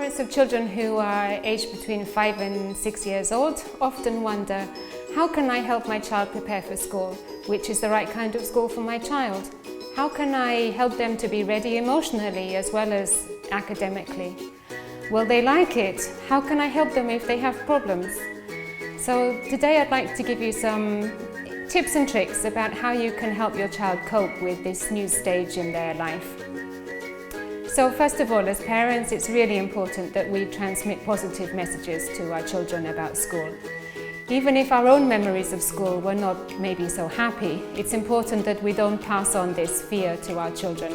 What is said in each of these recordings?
Parents of children who are aged between 5 and 6 years old often wonder, how can I help my child prepare for school? Which is the right kind of school for my child? How can I help them to be ready emotionally as well as academically? Will they like it? How can I help them if they have problems? So today I'd like to give you some tips and tricks about how you can help your child cope with this new stage in their life. So first of all, as parents, it's really important that we transmit positive messages to our children about school. Even if our own memories of school were not maybe so happy, it's important that we don't pass on this fear to our children.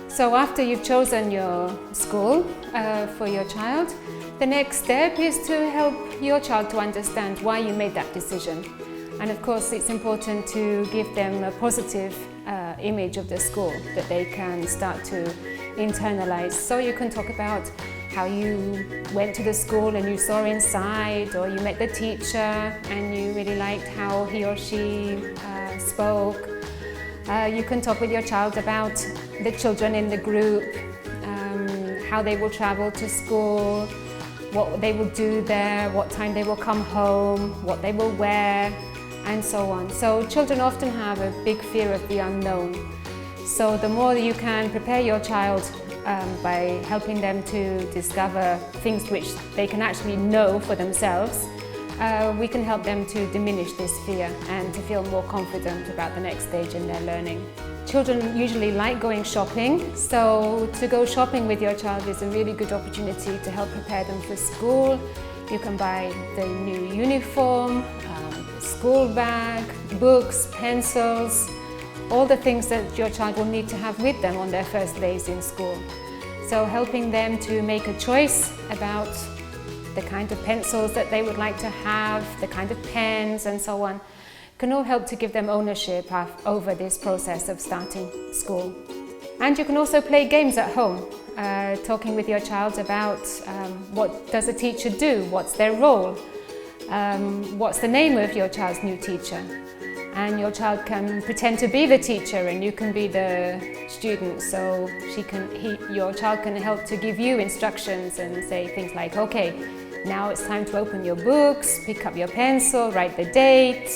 So after you've chosen your school for your child, the next step is to help your child to understand why you made that decision. And of course, it's important to give them a positive image of the school that they can start to internalize. So you can talk about how you went to the school and you saw inside, or you met the teacher and you really liked how he or she spoke. You can talk with your child about the children in the group, how they will travel to school, what they will do there, what time they will come home, what they will wear, and so on. So children often have a big fear of the unknown. So the more you can prepare your child by helping them to discover things which they can actually know for themselves, we can help them to diminish this fear and to feel more confident about the next stage in their learning. Children usually like going shopping, so to go shopping with your child is a really good opportunity to help prepare them for school. You can buy the new uniform, school bag, books, pencils, all the things that your child will need to have with them on their first days in school. So helping them to make a choice about the kind of pencils that they would like to have, the kind of pens and so on, can all help to give them ownership over this process of starting school. And you can also play games at home, talking with your child about what does a teacher do, what's their role, what's the name of your child's new teacher. And your child can pretend to be the teacher and you can be the student, so your child can help to give you instructions and say things like, okay, now it's time to open your books, pick up your pencil, write the date,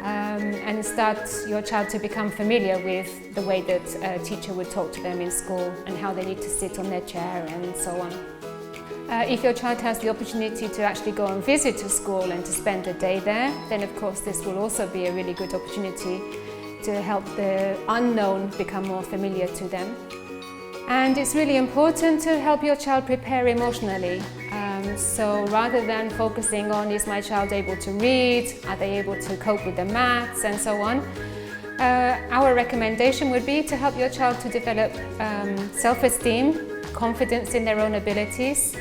and start your child to become familiar with the way that a teacher would talk to them in school and how they need to sit on their chair and so on. If your child has the opportunity to actually go and visit a school and to spend a day there, then of course this will also be a really good opportunity to help the unknown become more familiar to them. And it's really important to help your child prepare emotionally. So rather than focusing on, is my child able to read, are they able to cope with the maths and so on, our recommendation would be to help your child to develop self-esteem, confidence in their own abilities,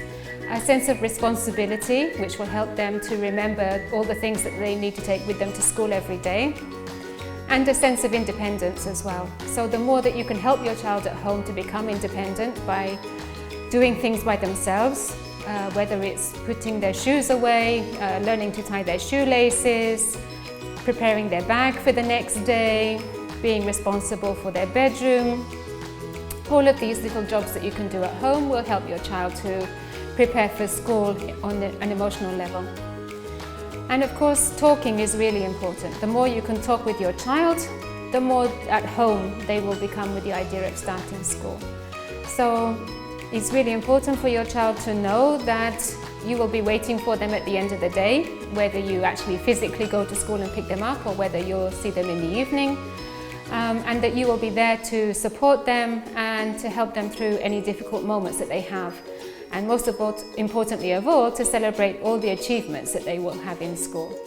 a sense of responsibility, which will help them to remember all the things that they need to take with them to school every day, and a sense of independence as well. So the more that you can help your child at home to become independent by doing things by themselves, whether it's putting their shoes away, learning to tie their shoelaces, preparing their bag for the next day, being responsible for their bedroom, all of these little jobs that you can do at home will help your child to prepare for school on an emotional level. And of course, talking is really important. The more you can talk with your child, the more at home they will become with the idea of starting school. So it's really important for your child to know that you will be waiting for them at the end of the day, whether you actually physically go to school and pick them up or whether you'll see them in the evening. And that you will be there to support them and to help them through any difficult moments that they have. And most importantly of all, to celebrate all the achievements that they will have in school.